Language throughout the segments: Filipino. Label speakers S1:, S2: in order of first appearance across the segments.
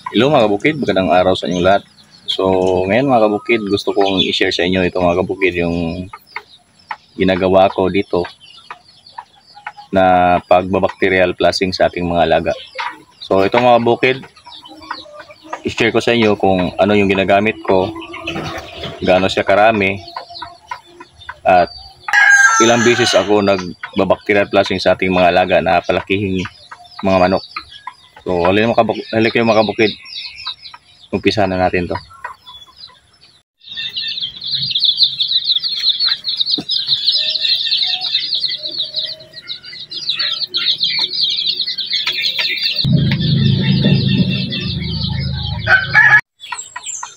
S1: Hello mga kabukid, magandang araw sa inyong lahat. So ngayon mga kabukid, gusto kong i-share sa inyo ito mga kabukid, yung ginagawa ko dito na pagbabacterial flushing sa ating mga alaga. So ito mga kabukid, i-share ko sa inyo kung ano yung ginagamit ko, gaano siya karami, at ilang beses ako nagbabacterial flushing sa ating mga alaga na palakihing mga manok. So halika kayo mga kabukid, umpisa na natin to.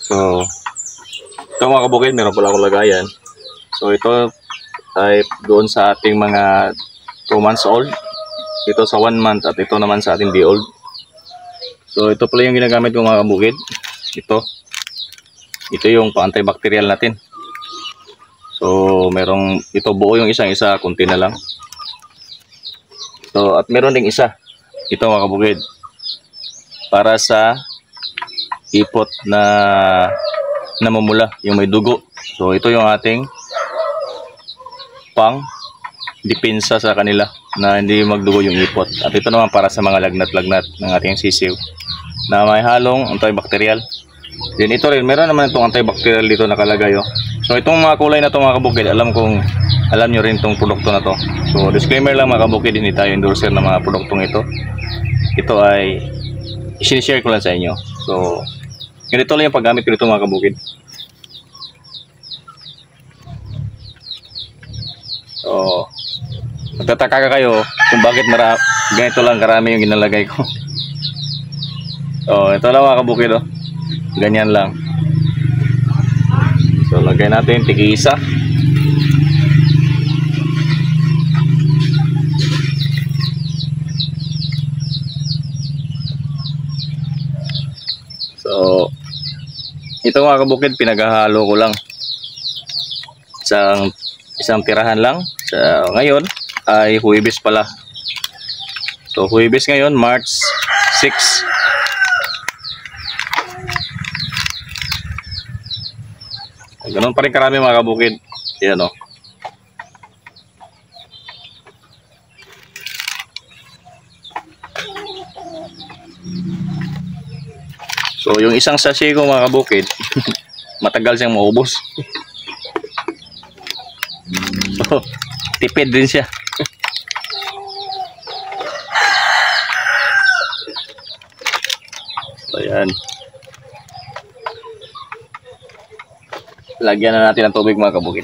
S1: So ito mga kabukid, meron pala akong lagayan. So ito ay doon sa ating mga 2 months old, ito sa 1 month, at ito naman sa ating day old. So ito pala yung ginagamit ko mga kabukid. Ito yung pa-antibacterial natin. So merong, ito buo yung isang-isa, kunti na lang. So at meron ding isa, ito mga kabukid, para sa ipot na namumula, yung may dugo. So ito yung ating pang depensa sa kanila na hindi magdugo yung ipot. At ito naman para sa mga lagnat-lagnat ng ating sisiw na may halong antibacterial. Then ito rin, meron naman itong antibacterial dito nakalagay. So itong mga kulay na ito mga kabukid, alam nyo rin itong produkto na to. So disclaimer lang mga kabukid, hindi tayo endorser ng mga produktong ito. Ito ay i-share ko lang sa inyo. So ganito lang yung paggamit ko dito mga kabukid. So magtataka ka kayo kung bakit ganito lang karami yung ginalagay ko. So ito lang mga kabukid, ganyan lang. So lagay natin tig-isa. So ito mga kabukid, pinaghahalo ko lang isang tirahan lang. So ngayon ay Huwebes pala. So Huwebes ngayon, March 6. Ganun pa rin karami mga kabukid. Yan o. So yung isang sachet ko mga kabukid, matagal siyang maubos. So tipid din siya. So yan. Lagyan na natin ng tubig mga kabukid.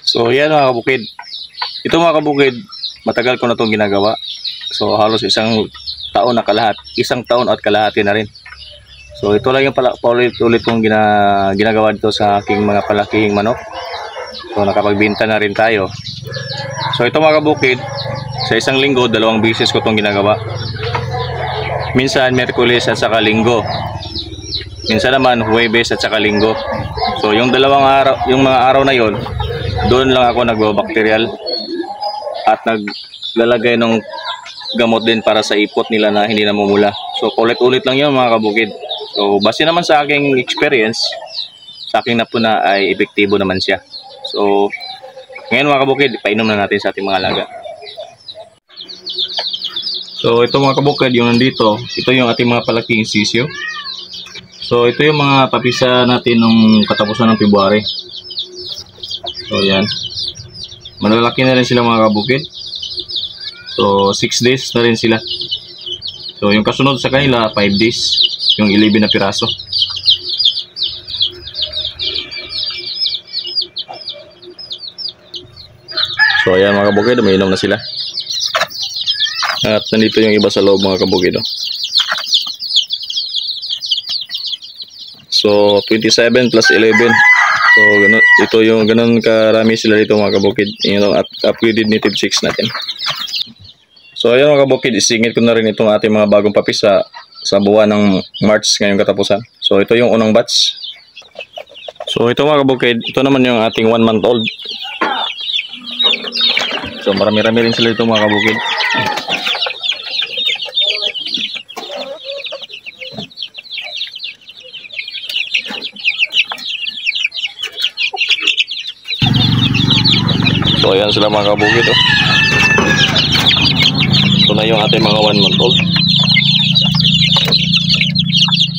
S1: So yan mga kabukid. Ito mga kabukid, matagal ko na itong ginagawa. So halos isang taon at kalahati na rin. So ito lang yung paulit-ulit kong ginagawa dito sa aking mga palakihing manok. So nakapagbenta na rin tayo. So ito mga kabukid, sa isang linggo, 2 beses ko itong ginagawa. Minsan Miyerkules at saka Linggo. Minsan naman Huwebes at saka Linggo. So yung mga araw na yon, doon lang ako nagbabacterial at naglalagay ng gamot din para sa ipot nila na hindi namumula. So ulit-ulit lang yun mga kabukid. So base naman sa aking experience, sa aking napuna ay epektibo naman siya. So ngayon mga kabukid, ipainom na natin sa ating mga alaga. So ito mga kabukid, yung nandito, ito yung ating mga palaking sisyo. So ito yung mga papisa natin nung katapusan ng February. So yan, malalaki na rin sila mga kabukid. So 6 days na rin sila. So yung kasunod sa kanila 5 days, yung 11 na piraso. So ayan mga kabukid, umiinom na sila. At nandito yung iba sa loob mga kabukid. So 27 plus 11. So ganun, ito yung ganun karami sila dito mga kabukid. Yung upgraded native chicks natin. So ayan mga kabukid, isingit ko na rin itong ating mga bagong papis sa buwan ng March ngayong katapusan. So ito yung unang batch. So ito mga kabukid, ito naman yung ating 1 month old. So marami-rami rin sila dito mga kabukid. So ayan sila mga kabukid. Ito na yung ating mga 1 month old.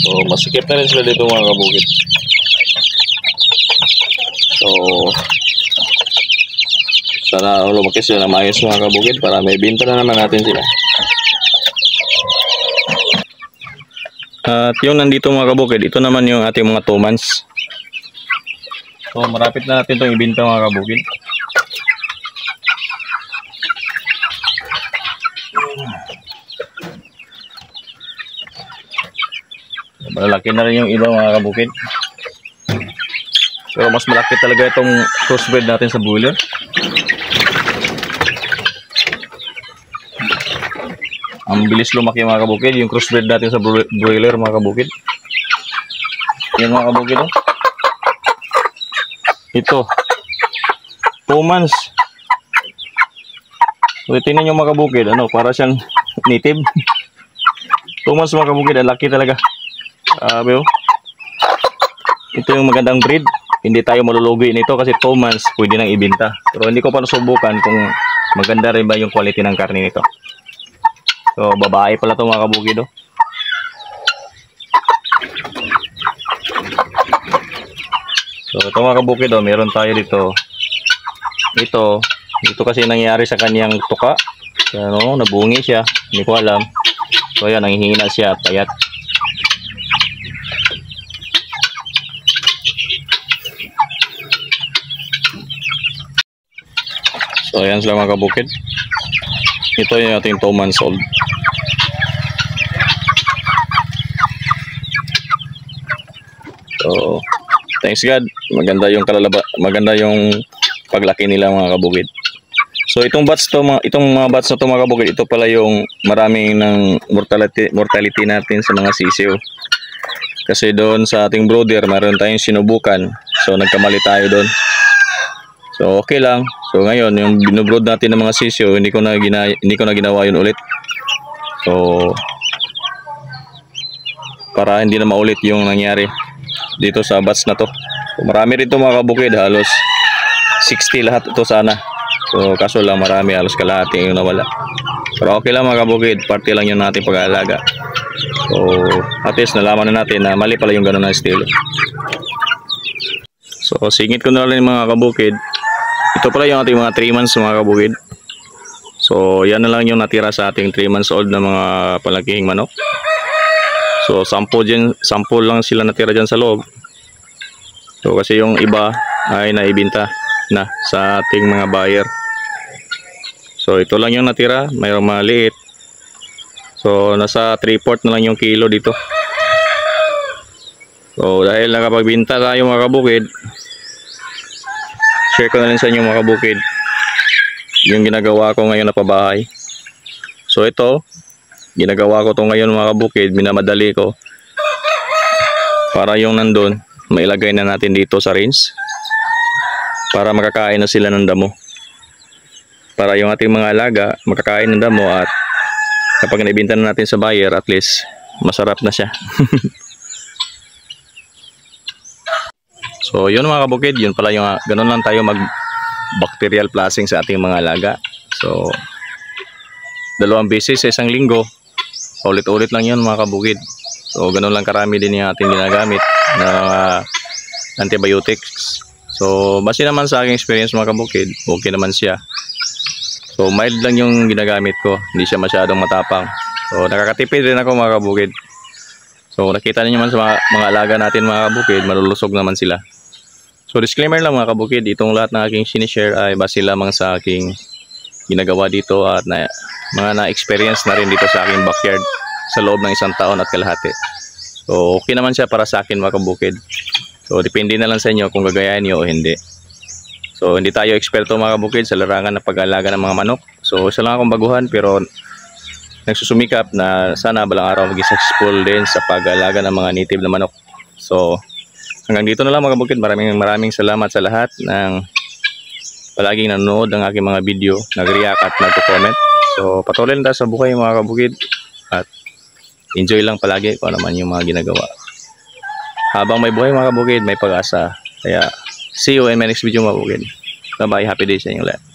S1: So masikip na rin sila dito mga kabukid. So sana lumaki sila na maayos mga kabukid para may binta na naman natin sila. At yung nandito mga kabukid, ito naman yung ating mga 2 months. So marapit na natin itong ibinta mga kabukid. Malalaki na rin yung iba mga kabukid. Pero mas malaki talaga itong crossbred natin sa broiler. Ang bilis lumaki mga kabukid yung crossbred natin sa broiler mga kabukid. Yan mga kabukid. Ito 2 months. So tingnan nyo mga kabukid, para siyang native. 2 months mga kabukid, ang laki talaga. Ito yung magandang breed. Hindi tayo malulugi nito kasi 2 months pwede nang ibenta. Pero hindi ko pa nasubukan kung maganda rin ba yung quality ng karne nito. So babae pala ito mga kabukid. So ito mga kabukid, meron tayo dito. Ito kasi nangyari sa kanyang tuka. Nabungi siya, hindi ko alam. So ayan, nanghihina siya, payat. So ayan sila mga kabukid. Ito yung ating 2 months old. So thanks God, maganda yung paglaki nila mga kabukid. So itong mga batch na to mga kabukid, ito pala yung maraming ng mortality natin sa mga sisiyo. Kasi doon sa ating brooder, meron tayong sinubukan. So nagkamali tayo doon. So okay lang. So ngayon, yung binubrood natin ng mga sisyo, hindi ko na ginawa yun ulit. So para hindi na maulit yung nangyari dito sa batch na to. So, marami rin ito mga kabukid, halos 60 lahat ito sana. So kaso lang marami, halos kalahati yung nawala. Pero okay lang mga kabukid, parte lang yun natin pag-aalaga. So at least nalaman na natin na mali pala yung ganun na estilo. So singit ko na rin mga kabukid. Ito pala yung ating mga 3 months mga kabukid. So yan na lang yung natira sa ating 3 months old na mga palakihing manok. So 10 lang sila natira dyan sa loob. So kasi yung iba ay naibinta na sa ating mga buyer. So ito lang yung natira, mayroong maliit. So nasa 3/4 na lang yung kilo dito. So dahil nakapagbinta tayo mga kabukid, share ko na rin sa inyo mga kabukid yung ginagawa ko ngayon na pabahay. So ito, ginagawa ko to ngayon mga kabukid, minamadali ko para yung nandun mailagay na natin dito sa range para makakain na sila ng damo, para yung ating mga alaga makakain ng damo, at kapag naibenta na natin sa buyer, at least masarap na siya. So yun mga kabukid, yun pala yung ganun lang tayo mag bacterial flushing sa ating mga alaga. So 2 beses sa isang linggo, ulit-ulit lang yun mga kabukid. So ganun lang karami din yung ating ginagamit na antibiotics. So base naman sa aking experience mga kabukid, okay naman siya. So mild lang yung ginagamit ko, hindi siya masyadong matapang. So nakakatipid rin ako mga kabukid. So nakita niyo naman sa mga alaga natin mga kabukid, malulusog naman sila. So disclaimer lang mga kabukid, itong lahat ng aking sinishare ay base lamang sa aking ginagawa dito at mga na-experience na rin dito sa aking backyard sa loob ng 1 taon at kalahati. So okay naman siya para sa akin mga kabukid. So depende na lang sa inyo kung gagayahin niyo o hindi. So hindi tayo eksperto mga kabukid sa larangan ng pag-aalaga ng mga manok. So isa lang akong baguhan pero nagsusumikap na sana balang araw maging successful din sa pag-aalaga ng mga native na manok. So hanggang dito na lang mga kabukid. Maraming salamat sa lahat ng palaging nanonood ng aking mga video, nag-react at nag-comment. So patuloy lang tayo sa buhay mga kabukid at enjoy lang palagi kung ano man yung mga ginagawa. Habang may buhay mga kabukid, may pag-asa. Kaya see you in my next video mga kabukid. Bye bye, happy days sa inyo lahat.